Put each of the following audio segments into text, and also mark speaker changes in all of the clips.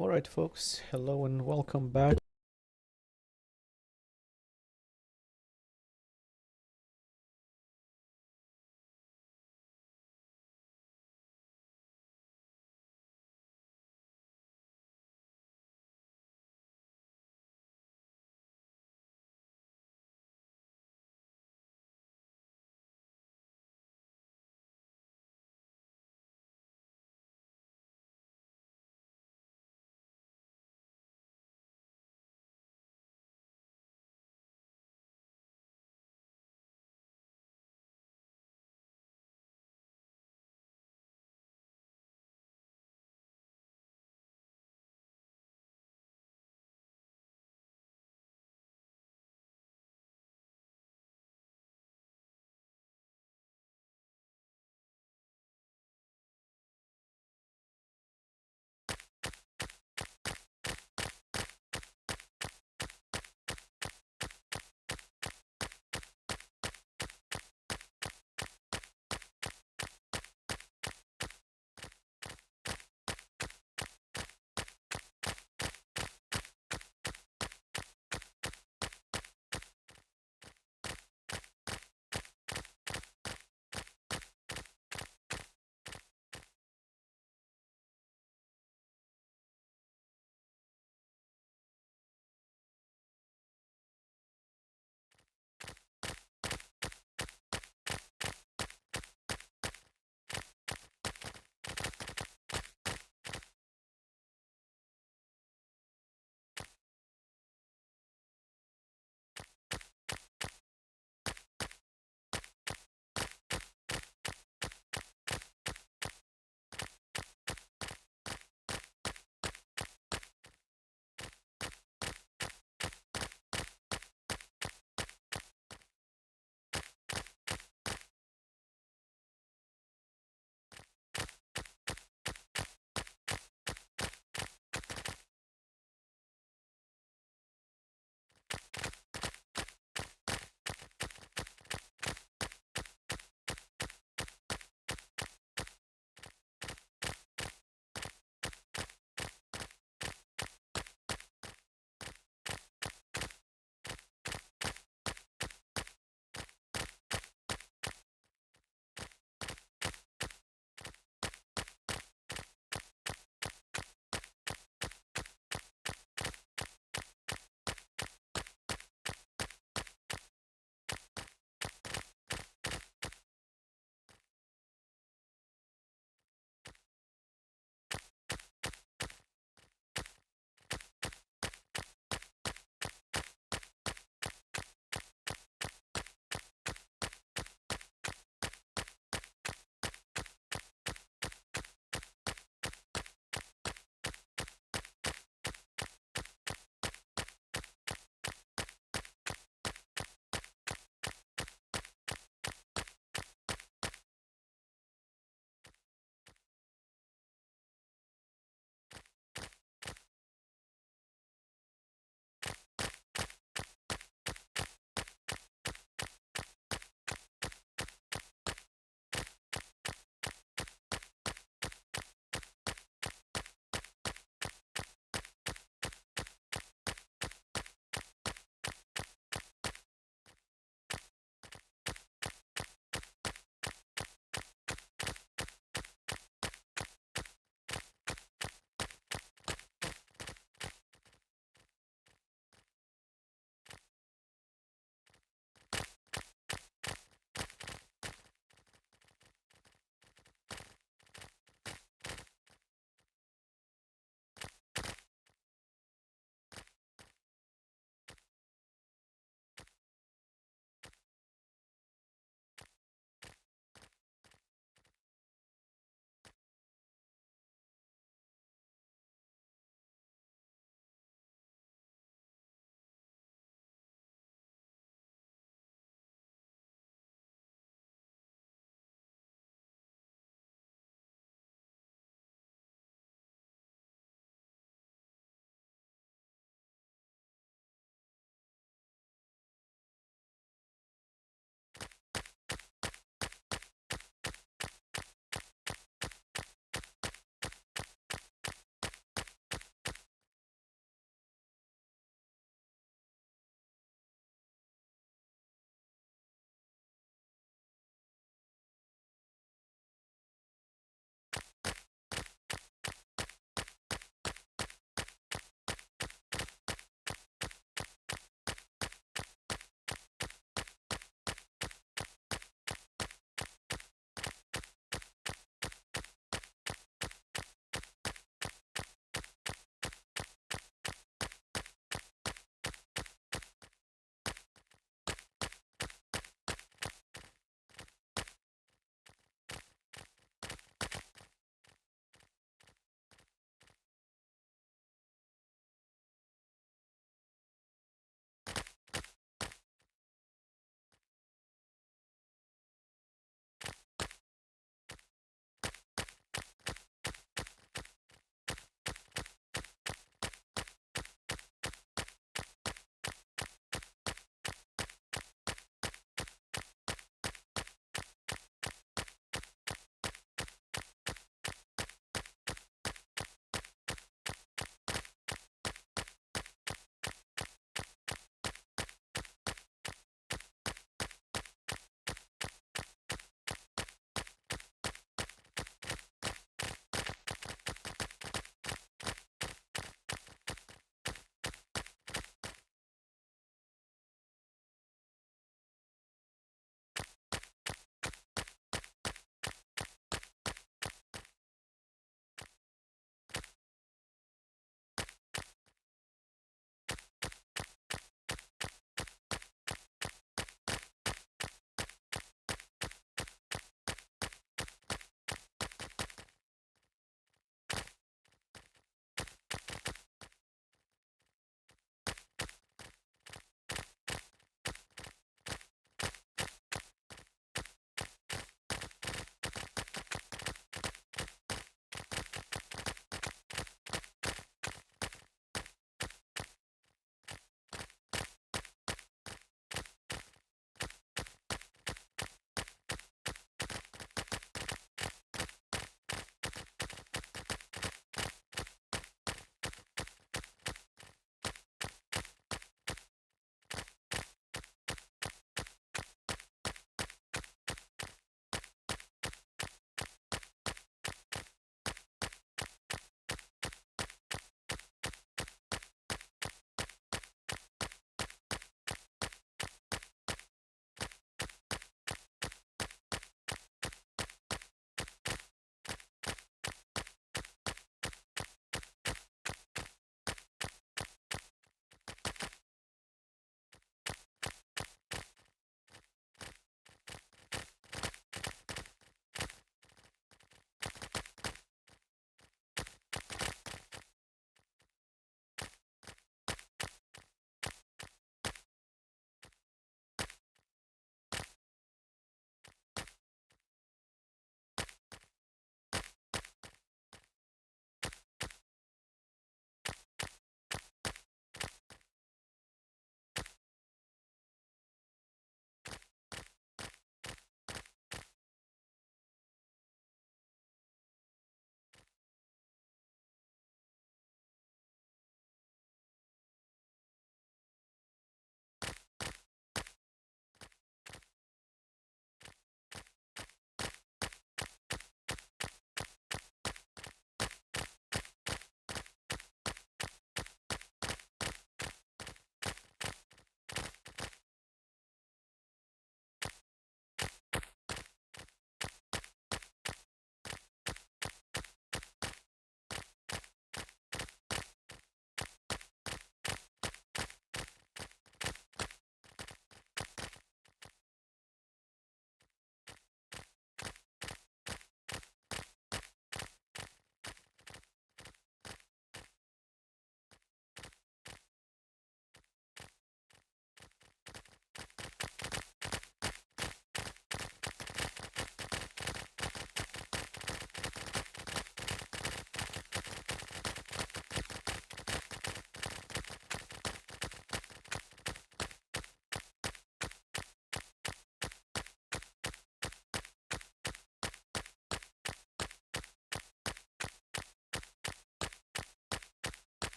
Speaker 1: Alright folks, hello and welcome back.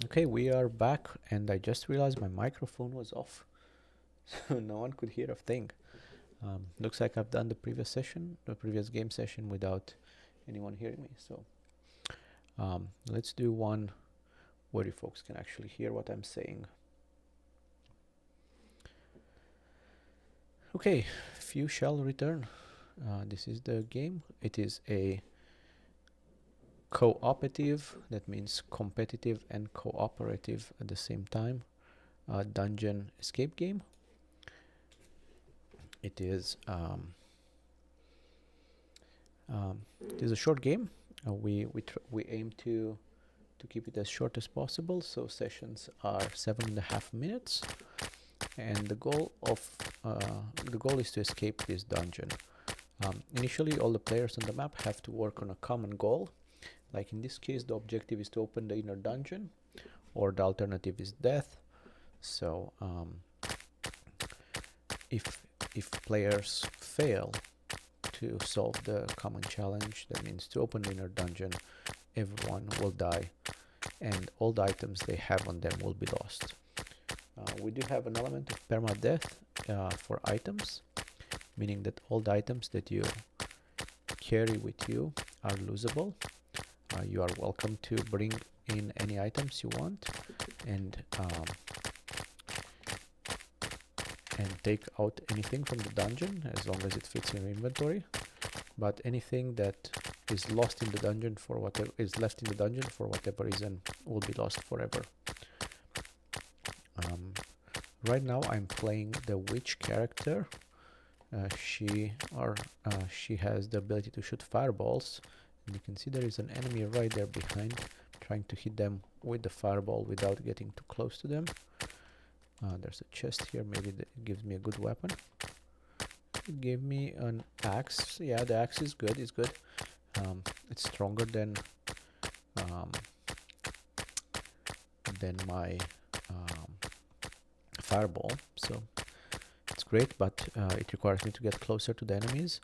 Speaker 1: Okay, we are back, and I just realized my microphone was off, so no one could hear a thing. Looks like I've done the previous game session without anyone hearing me. So let's do one where you folks can actually hear what I'm saying. Okay, few shall return. This is the game. It is a cooperative, that means competitive and cooperative at the same time, dungeon escape game. It is a short game. We aim to keep it as short as possible, so sessions are 7.5 minutes, and the goal is to escape this dungeon. Initially, all the players on the map have to work on a common goal. Like in this case, the objective is to open the inner dungeon, or the alternative is death. So if players fail to solve the common challenge, that means to open the inner dungeon, everyone will die, and all the items they have on them will be lost. We do have an element of permadeath for items, meaning that all the items that you carry with you are losable. You are welcome to bring in any items you want and take out anything from the dungeon as long as it fits in your inventory. But anything that is lost in the dungeon for whatever is left in the dungeon for whatever reason will be lost forever. Right now I'm playing the witch character. She has the ability to shoot fireballs, and you can see there is an enemy right there behind, trying to hit them with the fireball without getting too close to them. There's a chest here, maybe it gives me a good weapon. It gave me an axe. Yeah, the axe is good, it's good. It's stronger than my fireball, so it's great, but it requires me to get closer to the enemies.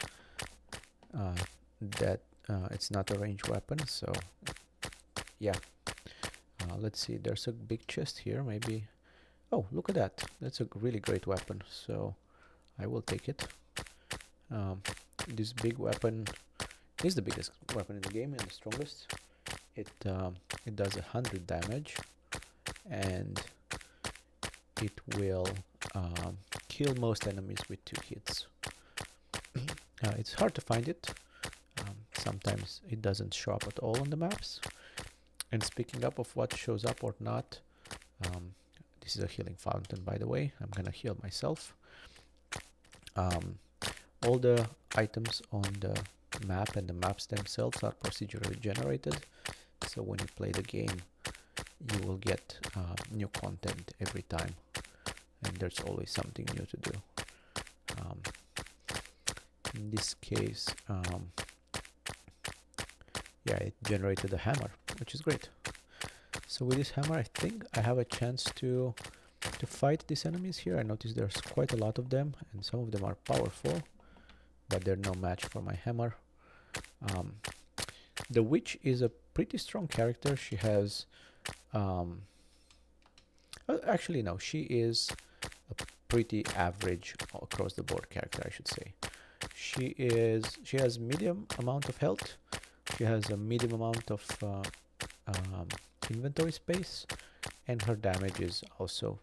Speaker 1: It's not a ranged weapon, so yeah. Let's see, there's a big chest here, maybe. Oh, look at that, that's a really great weapon, so I will take it. This big weapon is the biggest weapon in the game and the strongest. It does 100 damage, and it will kill most enemies with 2 hits. It's hard to find it. Sometimes it doesn't show up at all on the maps. And speaking up of what shows up or not, this is a healing fountain, by the way. I'm gonna heal myself. All the items on the map and the maps themselves are procedurally generated, so when you play the game you will get new content every time, and there's always something new to do. In this case, yeah, it generated a hammer, which is great. So with this hammer I think I have a chance to fight these enemies here. I notice there's quite a lot of them, and some of them are powerful, but they're no match for my hammer. The witch is a pretty strong character. She has actually no, she is a pretty average across the board character, I should say. She has medium amount of health. She has a medium amount of inventory space, and her damage is also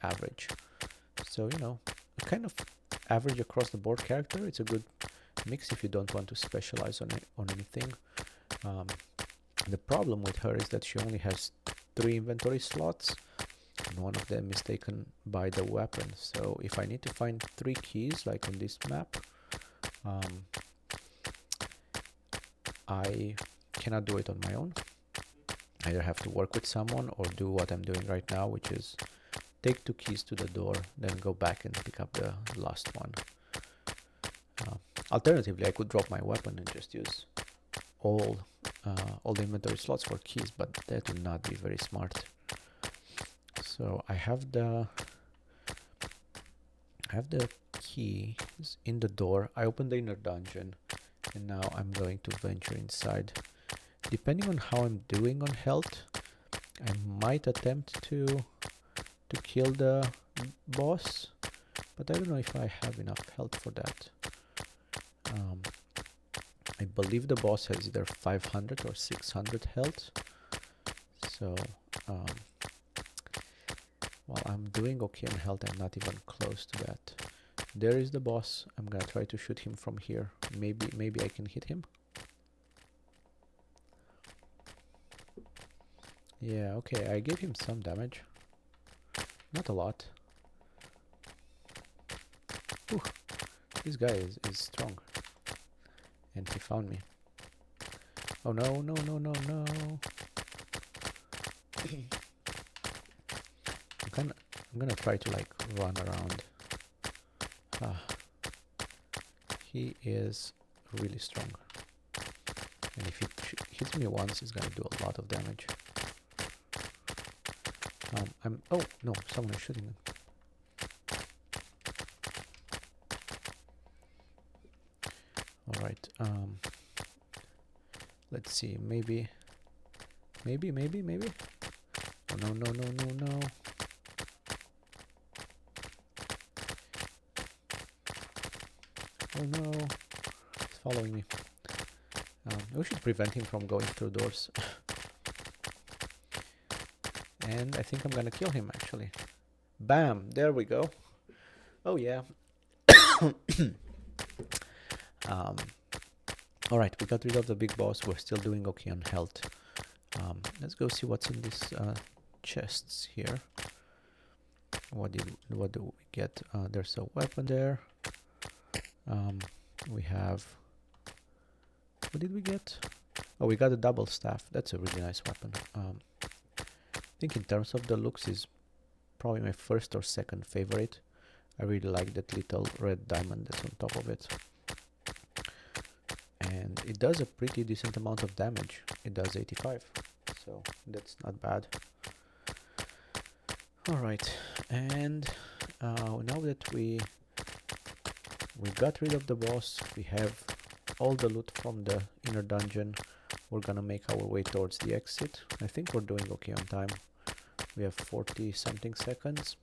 Speaker 1: average. So, you know, a kind of average across the board character. It's a good mix if you don't want to specialize on anything. The problem with her is that she only has 3 inventory slots, and one of them is taken by the weapon. So if I need to find 3 keys, like on this map, I cannot do it on my own. I either have to work with someone or do what I'm doing right now, which is take 2 keys to the door, then go back and pick up the last one. Alternatively, I could drop my weapon and just use all the inventory slots for keys, but that would not be very smart. So I have the keys in the door. I opened the inner dungeon, and now I'm going to venture inside. Depending on how I'm doing on health, I might attempt to kill the boss, but I don't know if I have enough health for that. I believe the boss has either 500 or 600 health. So while I'm doing okay on health, I'm not even close to that. There is the boss. I'm gonna try to shoot him from here. Maybe I can hit him. Yeah, okay, I gave him some damage. Not a lot. Ooh, this guy is strong. And he found me. Oh no, no, no, no, no. I'm gonna try to like run around. He is really strong. And if he hits me once, he's gonna do a lot of damage. Oh no, someone is shooting me. Alright, let's see, maybe. Oh no, no, no, no, no. Oh no, he's following me. We should prevent him from going through doors. And I think I'm gonna kill him actually. Bam, there we go. Oh yeah. Alright, we got rid of the big boss. We're still doing okay on health. Let's go see what's in these chests here. What do we get? There's a weapon there. We have... What did we get? Oh, we got a double staff. That's a really nice weapon. I think in terms of the looks is probably my first or second favorite. I really like that little red diamond that's on top of it. And it does a pretty decent amount of damage. It does 85, so that's not bad. Alright, and now that we got rid of the boss, we have all the loot from the inner dungeon. We're gonna make our way towards the exit. I think we're doing okay on time. We have 40 something seconds.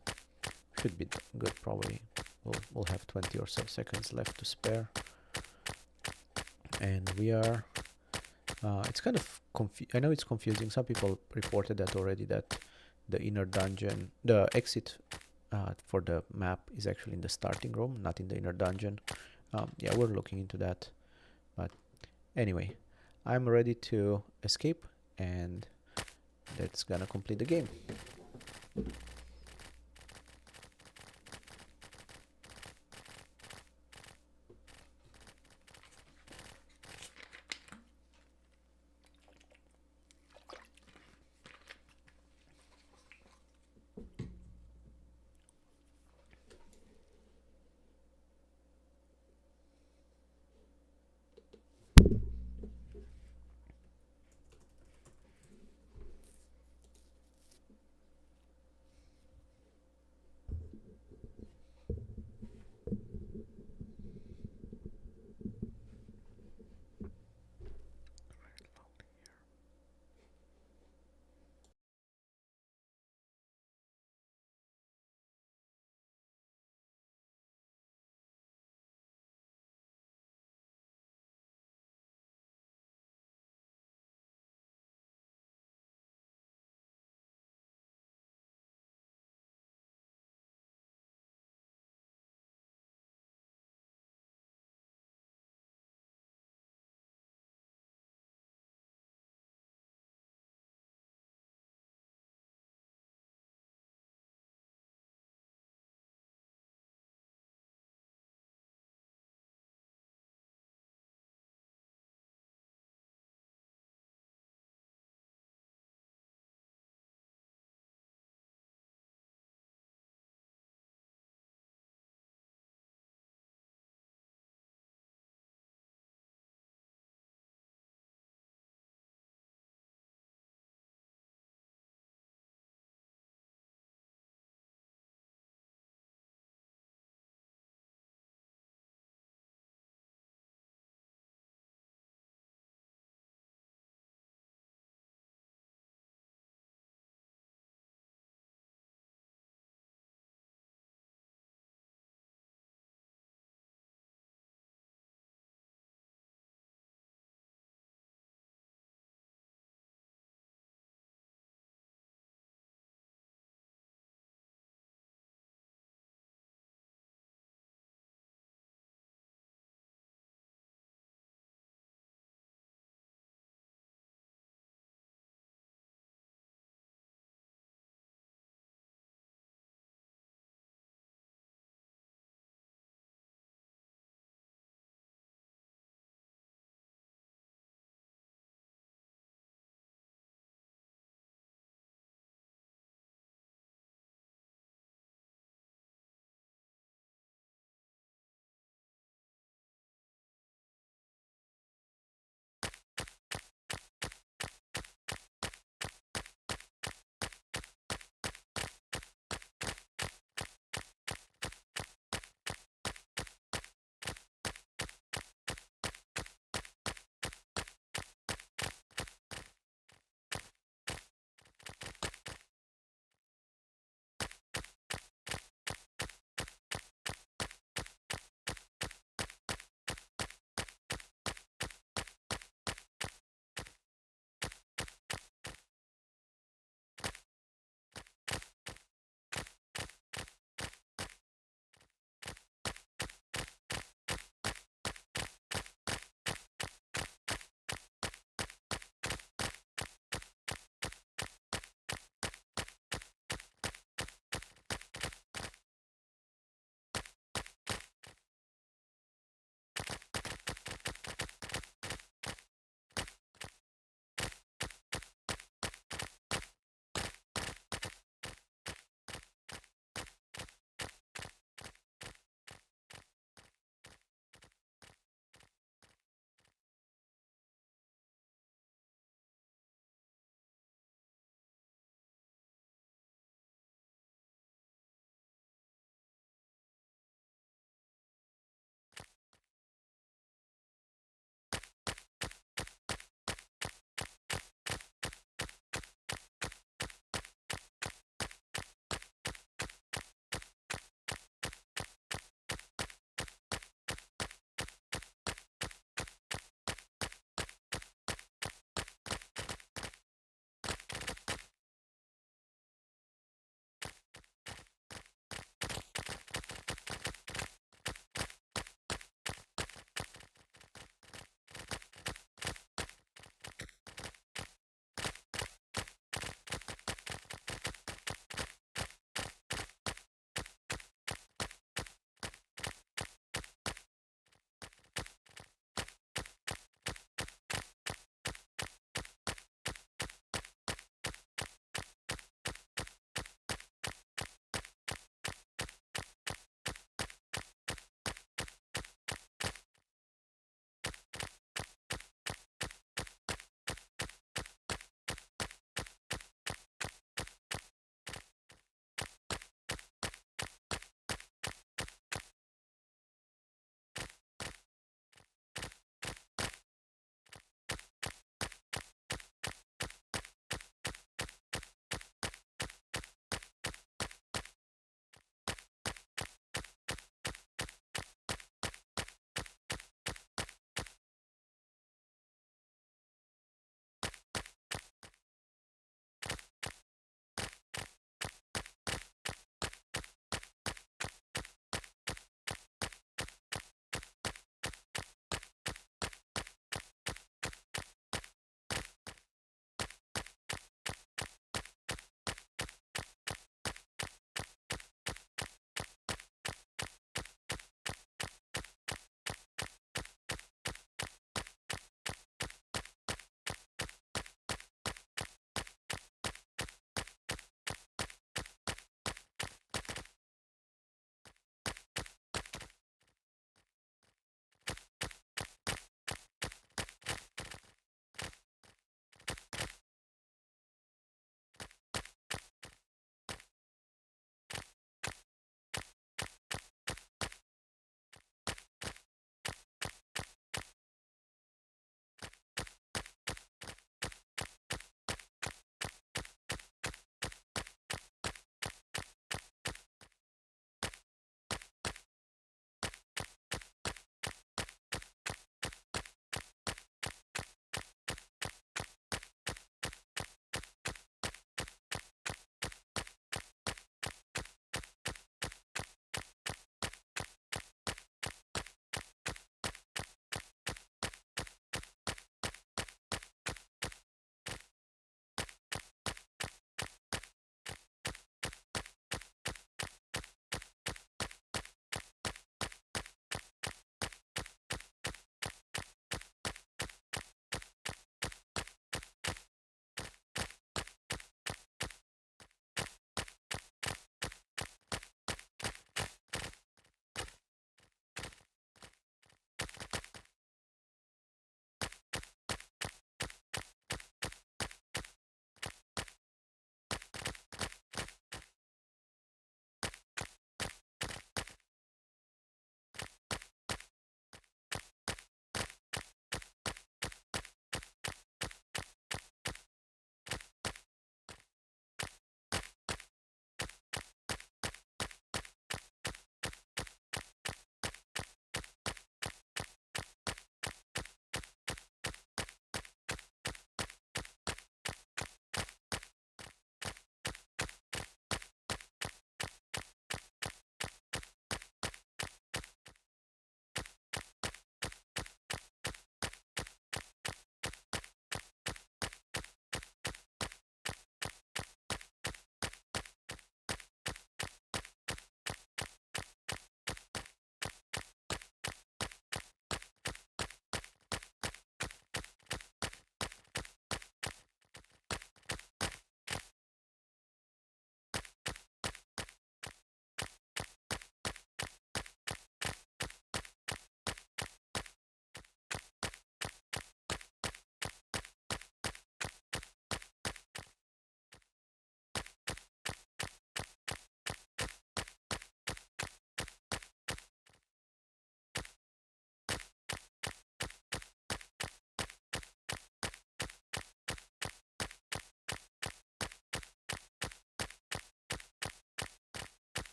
Speaker 1: Should be good, probably. We'll have 20 or so seconds left to spare. And we are... it's kind of I know it's confusing. Some people reported that already, that the inner dungeon, the exit for the map is actually in the starting room, not in the inner dungeon. Yeah, we're looking into that. But anyway, I'm ready to escape, and that's gonna complete the game.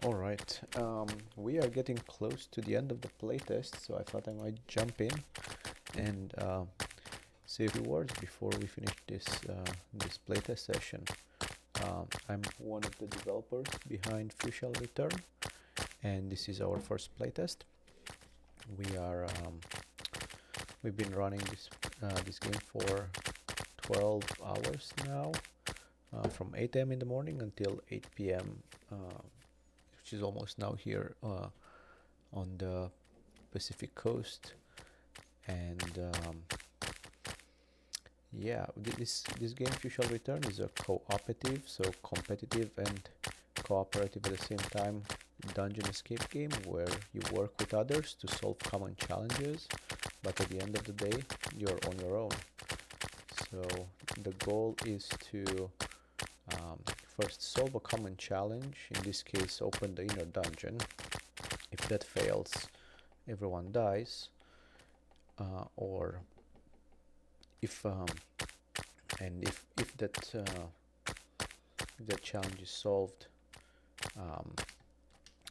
Speaker 1: Alright, we are getting close to the end of the playtest, so I thought I might jump in and say a few words before we finish this playtest session. I'm one of the developers behind Few Shall Return, and this is our first playtest. We've been running this game for 12 hours now, from 8 a.m. in the morning until 8 p.m. Which is almost now here on the Pacific coast. And yeah, this game Few Shall Return is a cooperative, so competitive and cooperative at the same time dungeon escape game where you work with others to solve common challenges, but at the end of the day you're on your own. So the goal is to first solve a common challenge, in this case open the inner dungeon. If that fails, everyone dies, or if that challenge is solved,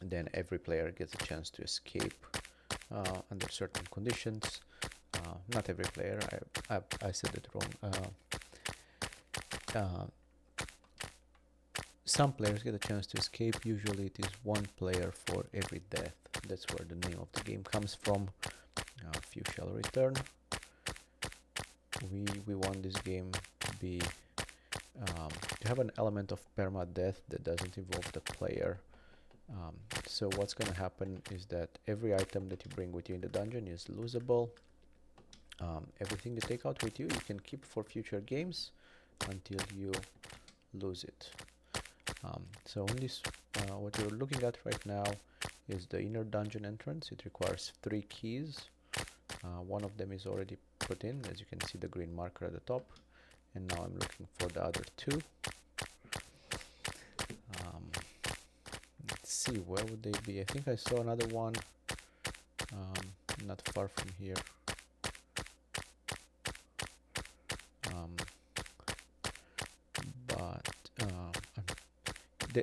Speaker 1: then every player gets a chance to escape under certain conditions. Not every player, I said it wrong. Some players get a chance to escape. Usually it is one player for every death. That's where the name of the game comes from. Few Shall Return. We want this game to be to have an element of permadeath that doesn't involve the player. So what's going to happen is that every item that you bring with you in the dungeon is losable. Everything you take out with you can keep for future games until you lose it. So in this, what you're looking at right now is the inner dungeon entrance. It requires 3 keys. One of them is already put in, as you can see the green marker at the top, and now I'm looking for the other 2. Let's see, where would they be? I think I saw another one not far from here.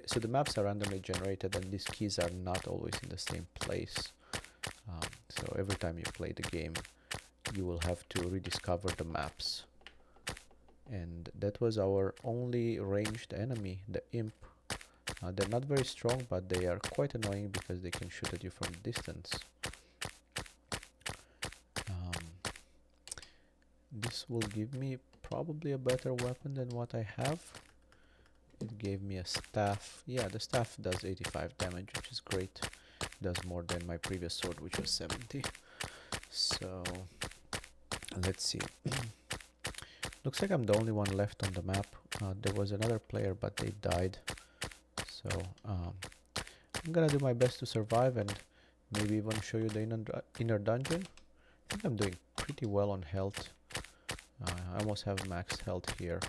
Speaker 1: So the maps are randomly generated, and these keys are not always in the same place. So every time you play the game, you will have to rediscover the maps. And that was our only ranged enemy, the imp. They're not very strong, but they are quite annoying because they can shoot at you from distance. This will give me probably a better weapon than what I have. It gave me a staff. Yeah, the staff does 85 damage, which is great. It does more than my previous sword, which was 70. So let's see. Looks like I'm the only one left on the map. There was another player, but they died. So I'm gonna do my best to survive and maybe even show you the inner dungeon. I think I'm doing pretty well on health. I almost have max health here.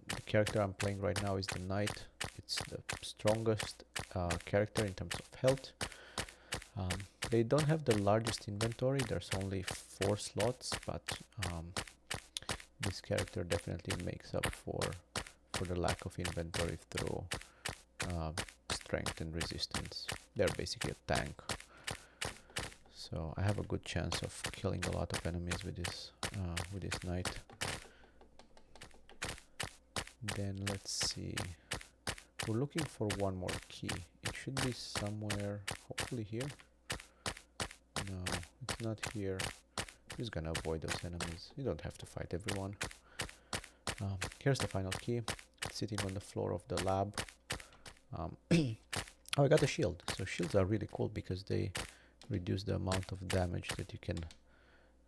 Speaker 1: The character I'm playing right now is the knight. It's the strongest character in terms of health. They don't have the largest inventory. There's only 4 slots, but this character definitely makes up for the lack of inventory through strength and resistance. They're basically a tank. So I have a good chance of killing a lot of enemies with this knight. Then let's see. We're looking for one more key. It should be somewhere, hopefully here. No, it's not here. I'm just gonna avoid those enemies. You don't have to fight everyone. Here's the final key. It's sitting on the floor of the lab. Oh, I got a shield. So shields are really cool because they reduce the amount of damage that you can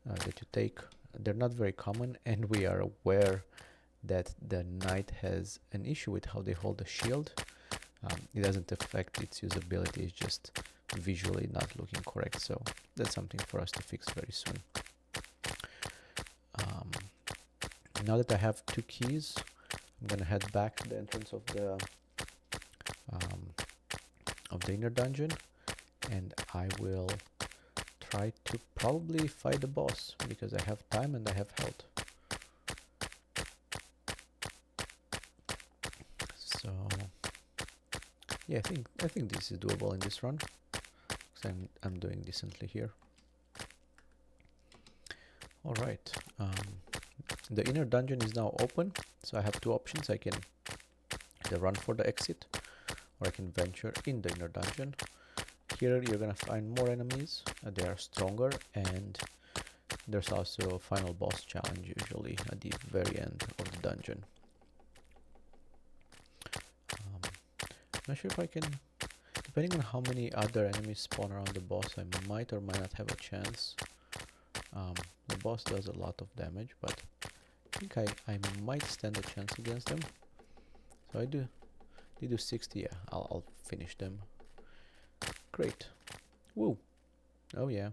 Speaker 1: that you take. They're not very common, and we are aware that the knight has an issue with how they hold the shield. It doesn't affect its usability, it's just visually not looking correct, so that's something for us to fix very soon. Now that I have 2 keys, I'm gonna head back to the entrance of the inner dungeon, and I will try to probably fight the boss because I have time and I have health. So Yeah, I think this is doable in this run, because I'm doing decently here. All right, the inner dungeon is now open, so I have two options. I can either run for the exit, or I can venture in the inner dungeon. Here you're gonna find more enemies. They are stronger, and there's also a final boss challenge usually at the very end of the dungeon. Not sure if I can, depending on how many other enemies spawn around the boss, I might or might not have a chance. The boss does a lot of damage, but I think I might stand a chance against them. So they do 60, yeah, I'll finish them. Great. Woo! Oh yeah.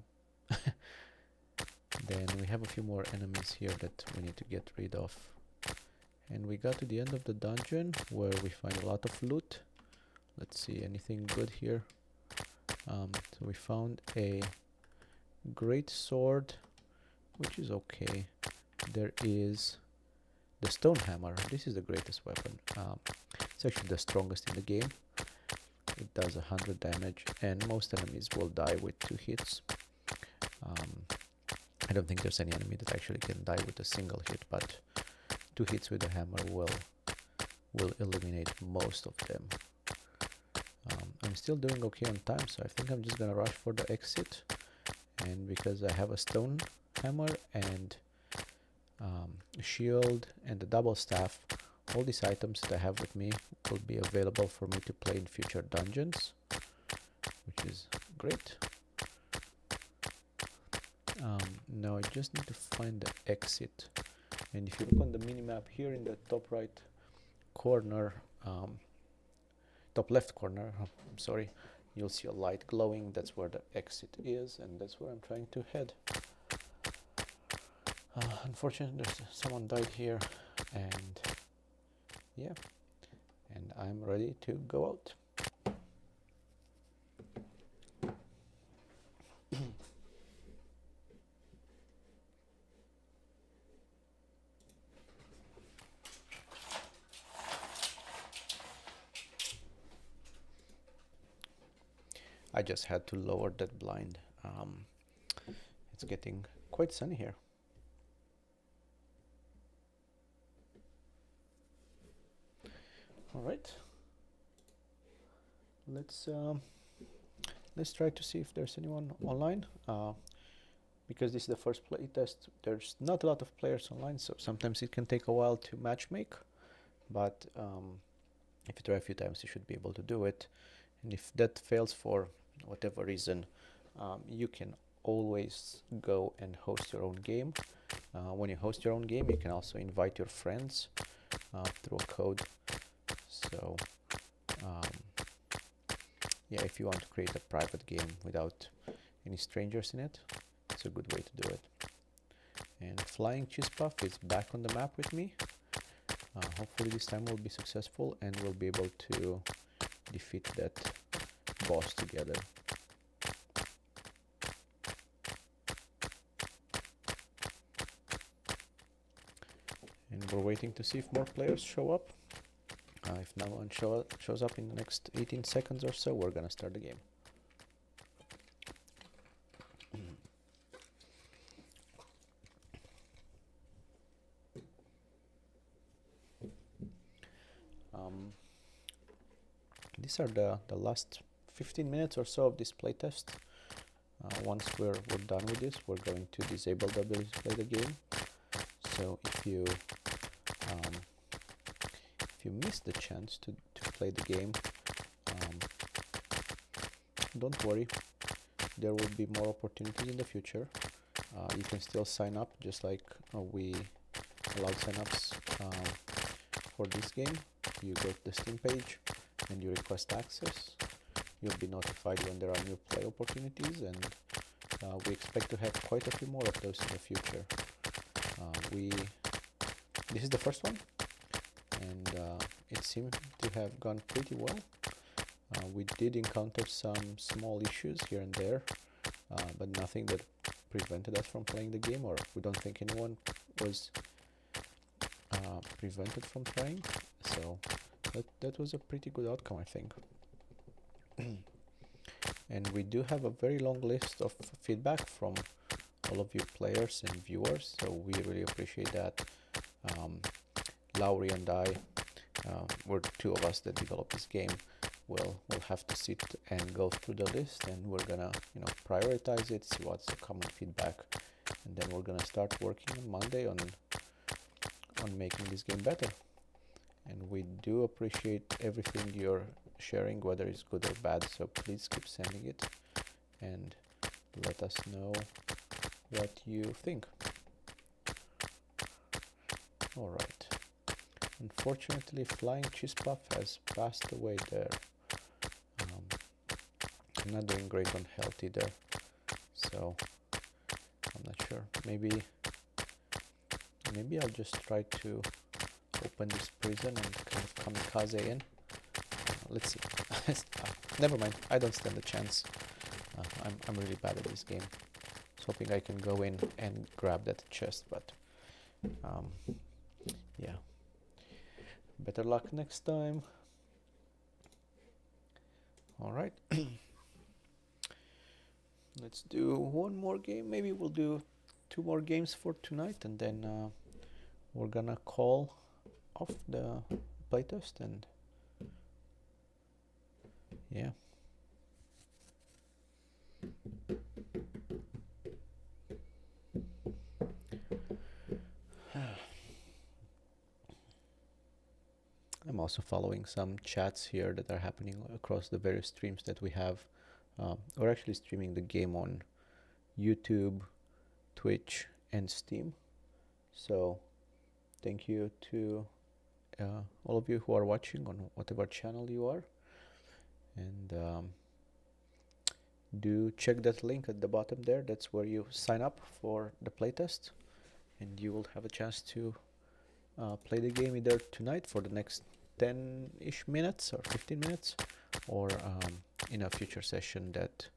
Speaker 1: Then we have a few more enemies here that we need to get rid of. And we got to the end of the dungeon where we find a lot of loot. Let's see, anything good here? So we found a great sword, which is okay. There is the stone hammer. This is the greatest weapon. It's actually the strongest in the game. It does 100 damage, and most enemies will die with 2 hits. I don't think there's any enemy that actually can die with a single hit, but 2 hits with the hammer will eliminate most of them. I'm still doing okay on time, so I think I'm just gonna rush for the exit. And because I have a stone hammer and a shield and a double staff, all these items that I have with me will be available for me to play in future dungeons, which is great. Now I just need to find the exit, and if you look on the minimap here in the top right corner, top left corner, I'm sorry, you'll see a light glowing. That's where the exit is, and that's where I'm trying to head. Unfortunately, someone died here, and yeah, and I'm ready to go out. I just had to lower that blind. It's getting quite sunny here. All right, let's try to see if there's anyone online. Because this is the first playtest, there's not a lot of players online, so sometimes it can take a while to matchmake. But if you try a few times, you should be able to do it. And if that fails for whatever reason, you can always go and host your own game. When you host your own game, you can also invite your friends through a code. So yeah, if you want to create a private game without any strangers in it, it's a good way to do it. And Flying Cheese Puff is back on the map with me. Hopefully this time we'll be successful and we'll be able to defeat that boss together. And we're waiting to see if more players show up. If no one shows up in the next 18 seconds or so, we're gonna start the game. These are the last 15 minutes or so of this playtest. Once we're done with this, we're going to disable the ability to play the game. So if you miss the chance to play the game, don't worry, there will be more opportunities in the future. You can still sign up, just like we allowed signups for this game. You go to the Steam page and you request access. You'll be notified when there are new play opportunities, and we expect to have quite a few more of those in the future. This is the first one, and it seemed to have gone pretty well. We did encounter some small issues here and there, but nothing that prevented us from playing the game, or we don't think anyone was prevented from trying. So that was a pretty good outcome, I think. and we do have a very long list of feedback from all of you players and viewers, so we really appreciate that. Laurie and I, we're two of us that develop this game. We'll have to sit and go through the list, and we're gonna prioritize it, see what's the common feedback, and then we're gonna start working on Monday on making this game better. And we do appreciate everything you're sharing, whether it's good or bad, so please keep sending it and let us know what you think. Alright. Unfortunately, Flying Cheese Puff has passed away there. I'm not doing great on health either, so I'm not sure. Maybe I'll just try to open this prison and kind of kamikaze in. Let's see. Never mind. I don't stand a chance. I'm really bad at this game. I was hoping I can go in and grab that chest, but yeah. Better luck next time. All right. Let's do one more game. Maybe we'll do 2 more games for tonight, and then we're gonna call off the playtest, and yeah. I'm also following some chats here that are happening across the various streams that we have. We're actually streaming the game on YouTube, Twitch, and Steam. So thank you to all of you who are watching on whatever channel you are. And do check that link at the bottom there. That's where you sign up for the playtest, and you will have a chance to play the game either tonight for the next 10-ish minutes or 15 minutes, or in a future session that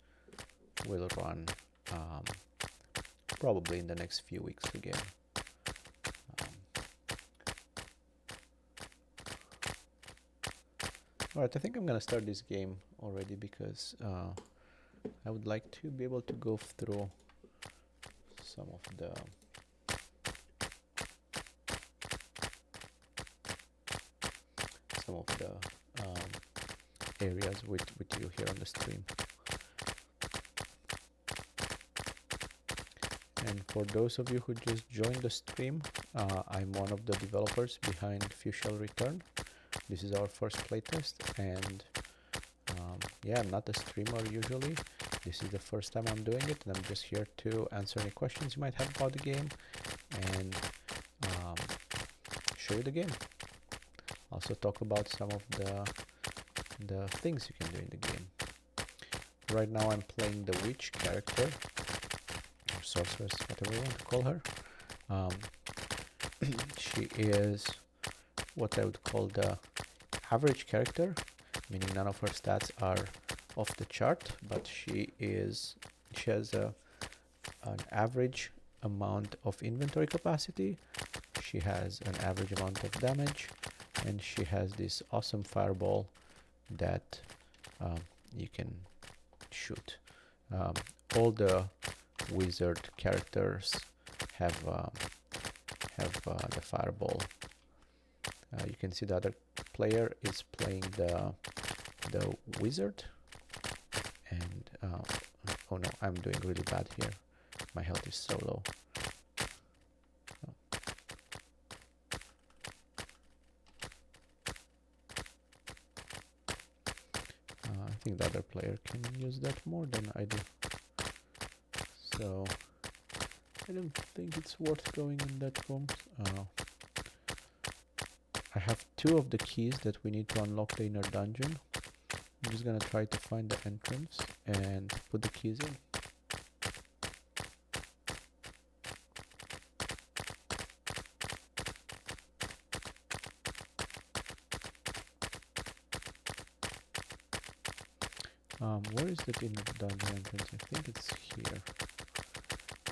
Speaker 1: will run probably in the next few weeks again. Alright, I think I'm gonna start this game already because I would like to be able to go through some of the areas with you here on the stream. And for those of you who just joined the stream, I'm one of the developers behind Few Shall Return. This is our first playtest, and yeah, I'm not a streamer usually. This is the first time I'm doing it, and I'm just here to answer any questions you might have about the game and show you the game. Also talk about some of the things you can do in the game. Right now I'm playing the witch character, or sorceress, whatever you want to call her. She is what I would call the average character, meaning none of her stats are off the chart, but she has an average amount of inventory capacity, she has an average amount of damage, and she has this awesome fireball that you can shoot. All the wizard characters have the fireball. You can see the other player is playing the wizard, and oh no, I'm doing really bad here. My health is so low. I think the other player can use that more than I do. So I don't think it's worth going in that room. I have 2 of the keys that we need to unlock the inner dungeon. I'm just gonna try to find the entrance and put the keys in. Where is the inner dungeon entrance? I think it's here.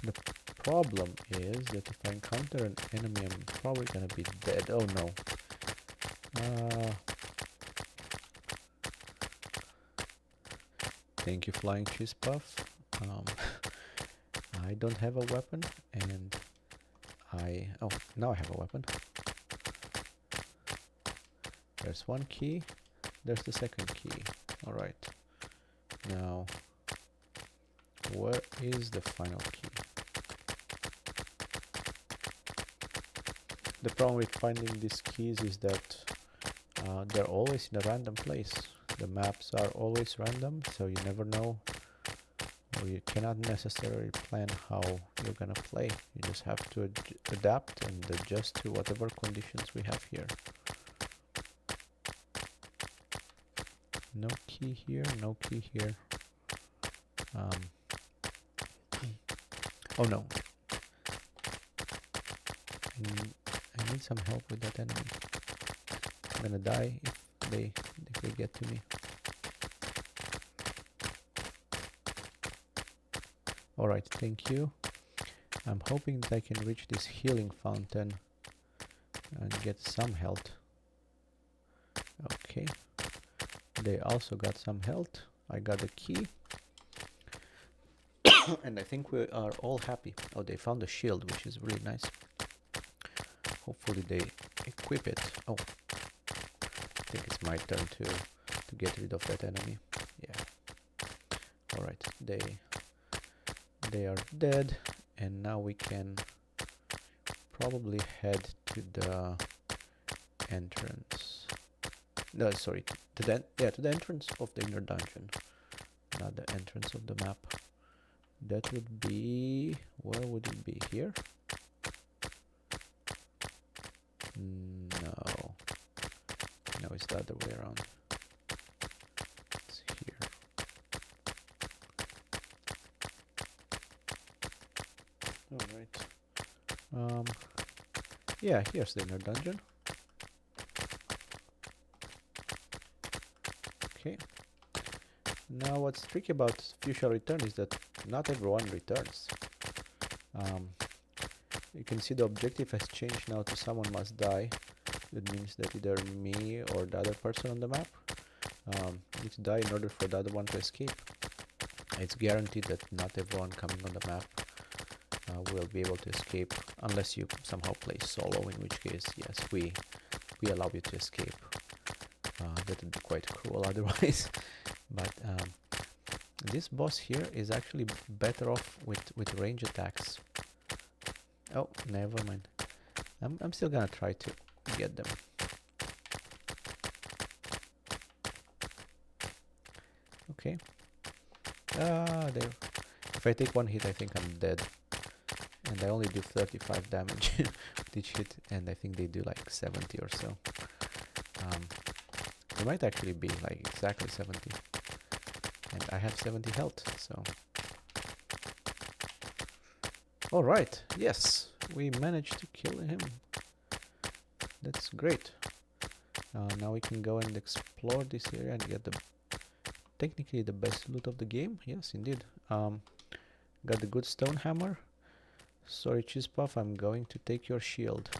Speaker 1: The problem is that if I encounter an enemy, I'm probably gonna be dead. Oh no. Thank you, Flying Cheese Puff. I don't have a weapon, and oh, now I have a weapon. There's one key. There's the second key. All right. Now, where is the final key? The problem with finding these keys is that they're always in a random place. The maps are always random, so you never know, or you cannot necessarily plan how you're gonna play. You just have to adapt and adjust to whatever conditions we have here. No key here, no key here. Oh no. I need some help with that enemy. I'm gonna die if they get to me. Alright, thank you. I'm hoping that I can reach this healing fountain and get some health. Okay. They also got some health. I got a key. And I think we are all happy. Oh, they found a shield, which is really nice. Hopefully they equip it. Oh, I think it's my turn to get rid of that enemy. Yeah. Alright, they are dead, and now we can probably head to the entrance. No, sorry, to the entrance of the inner dungeon, not the entrance of the map. That would be, where would it be? Here? No. No, it's the other way around. It's here. Alright. Yeah, here's the inner dungeon. Okay. Now what's tricky about Fuchsia Return is that not everyone returns. You can see the objective has changed now to someone must die. That means that either me or the other person on the map need to die in order for the other one to escape. It's guaranteed that not everyone coming on the map will be able to escape unless you somehow play solo, in which case, yes, we allow you to escape. That would be quite cruel otherwise. But this boss here is actually better off with range attacks. Oh, never mind. I'm still gonna try to get them. Okay. There. If I take one hit, I think I'm dead. And I only do 35 damage with each hit, and I think they do like 70 or so. It might actually be like exactly 70. And I have 70 health, so... Alright, yes, we managed to kill him. That's great. Now we can go and explore this area and get technically the best loot of the game. Yes, indeed. Got the good stone hammer. Sorry, Cheese Puff, I'm going to take your shield.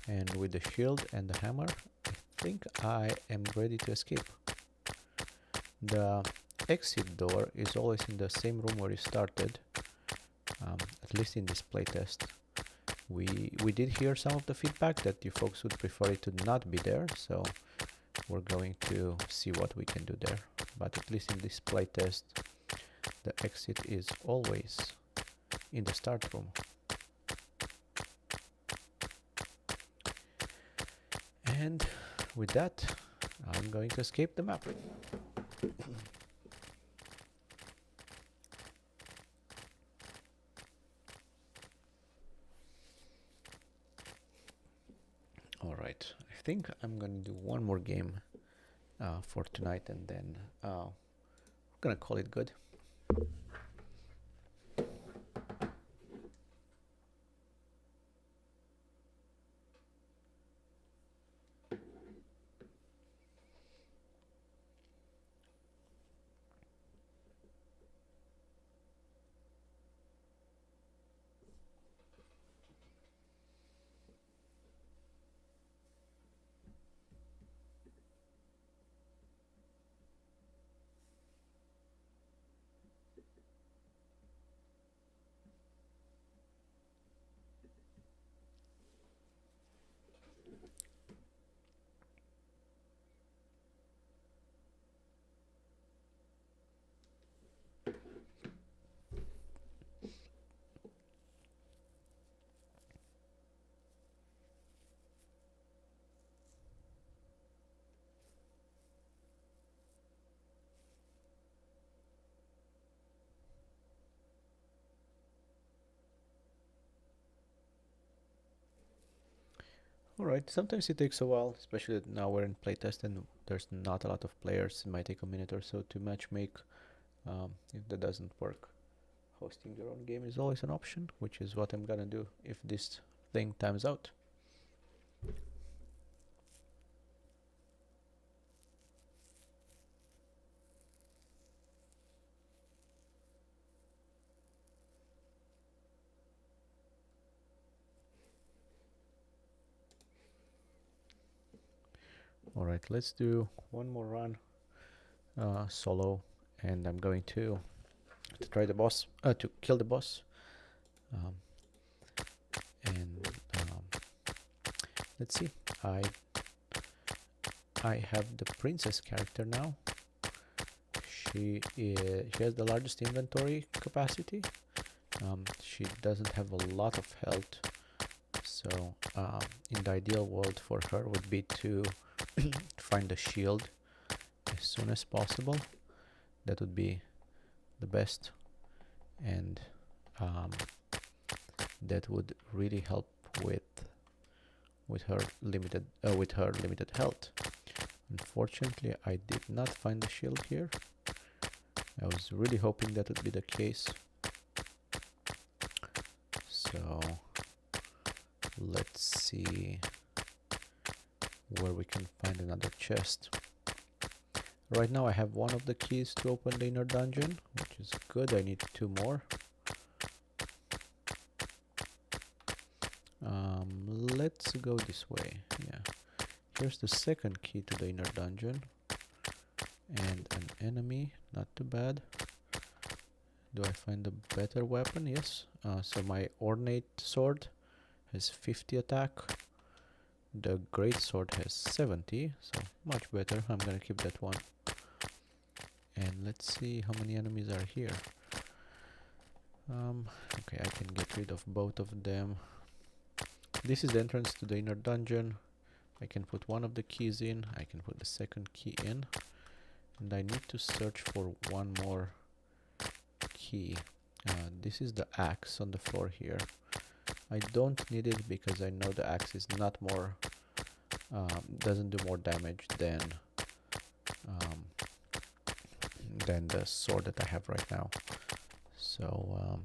Speaker 1: And with the shield and the hammer, I think I am ready to escape. The exit door is always in the same room where you started, at least in this playtest. We did hear some of the feedback that you folks would prefer it to not be there, so we're going to see what we can do there. But at least in this playtest, the exit is always in the start room. And with that, I'm going to escape the map. Alright, I think I'm gonna do one more game for tonight, and then we're gonna call it good. Alright, sometimes it takes a while, especially now we're in playtest and there's not a lot of players. It might take a minute or so to matchmake. If that doesn't work, hosting your own game is always an option, which is what I'm gonna do if this thing times out. Alright, let's do one more run solo, and I'm going to try the boss, to kill the boss. Um, and let's see, I have the princess character now. She has the largest inventory capacity. She doesn't have a lot of health, so in the ideal world for her would be to find a shield as soon as possible. That would be the best, and that would really help with her limited health. Unfortunately, I did not find the shield here. I was really hoping that would be the case. So let's see where we can find another chest. Right now I have one of the keys to open the inner dungeon, which is good. I need 2 more. Let's go this way. Yeah, here's the second key to the inner dungeon, and an enemy. Not too bad. Do I find a better weapon? Yes. So my ornate sword has 50 attack. The great sword has 70, so much better. I'm gonna keep that one. And let's see how many enemies are here. Okay, I can get rid of both of them. This is the entrance to the inner dungeon. I can put one of the keys in. I can put the second key in. And I need to search for one more key. This is the axe on the floor here. I don't need it because I know the axe is not more, doesn't do more damage than the sword that I have right now. So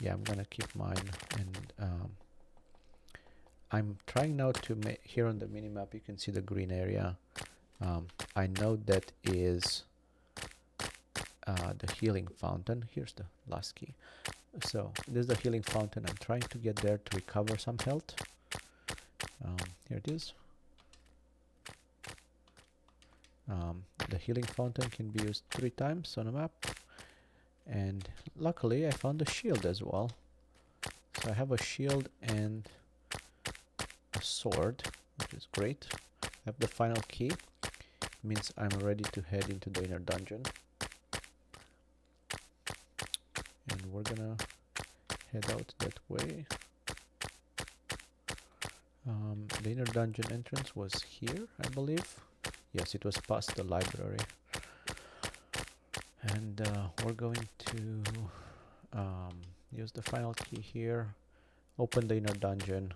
Speaker 1: yeah, I'm gonna keep mine, and I'm trying now to make, here on the minimap you can see the green area. I know that is the healing fountain. Here's the last key. So this is the healing fountain. I'm trying to get there to recover some health. Here it is. The healing fountain can be used 3 times on a map, and luckily I found a shield as well. So I have a shield and a sword, which is great. I have the final key. It means I'm ready to head into the inner dungeon, and we're gonna head out that way. The inner dungeon entrance was here, I believe. Yes, it was past the library. And we're going to use the final key here, open the inner dungeon,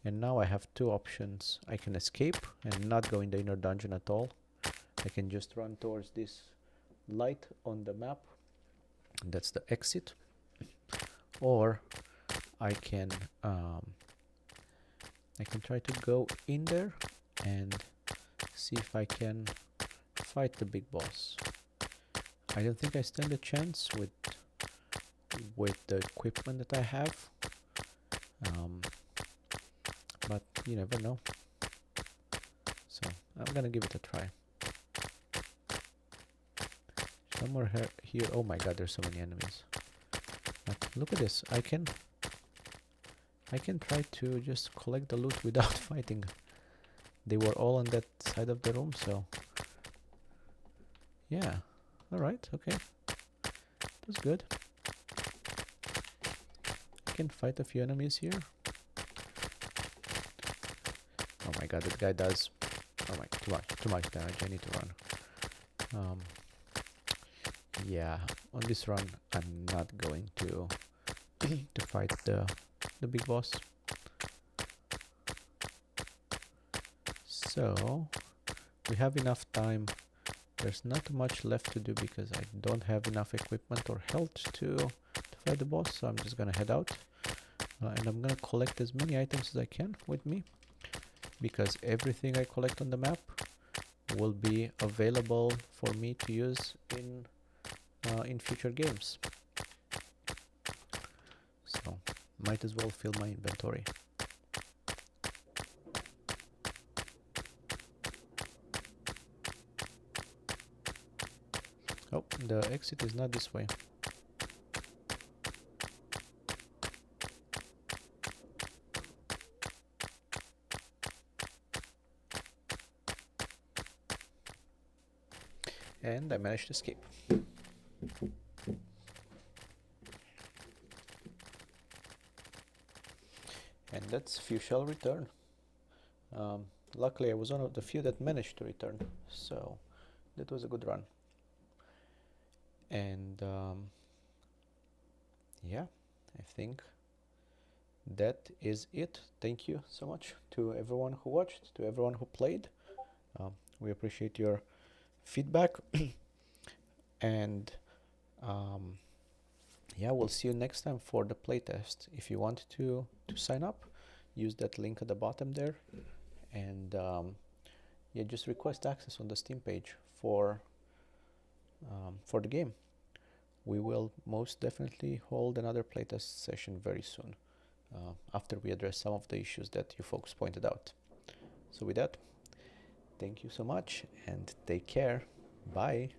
Speaker 1: and now I have 2 options. I can escape and not go in the inner dungeon at all. I can just run towards this light on the map. That's the exit. Or I can try to go in there and see if I can fight the big boss. I don't think I stand a chance with the equipment that I have, but you never know. So I'm gonna give it a try. Somewhere here. Oh my god, there's so many enemies. But look at this. I can try to just collect the loot without fighting. They were all on that side of the room, so yeah. Alright, okay. That's good. I can fight a few enemies here. Oh my god, that guy does, oh my, too much damage. I need to run. Yeah, on this run I'm not going to to fight the the big boss. So we have enough time. There's not much left to do because I don't have enough equipment or health to fight the boss, so I'm just gonna head out. And I'm gonna collect as many items as I can with me, because everything I collect on the map will be available for me to use in future games. So might as well fill my inventory. Oh, the exit is not this way. And I managed to escape. And that's few shall return. Luckily I was one of the few that managed to return, so that was a good run. And yeah, I think that is it. Thank you so much to everyone who watched, to everyone who played. We appreciate your feedback. And yeah, we'll see you next time for the playtest. If you want to sign up, use that link at the bottom there, and yeah, just request access on the Steam page for the game. We will most definitely hold another playtest session very soon, after we address some of the issues that you folks pointed out. So with that, thank you so much and take care. Bye.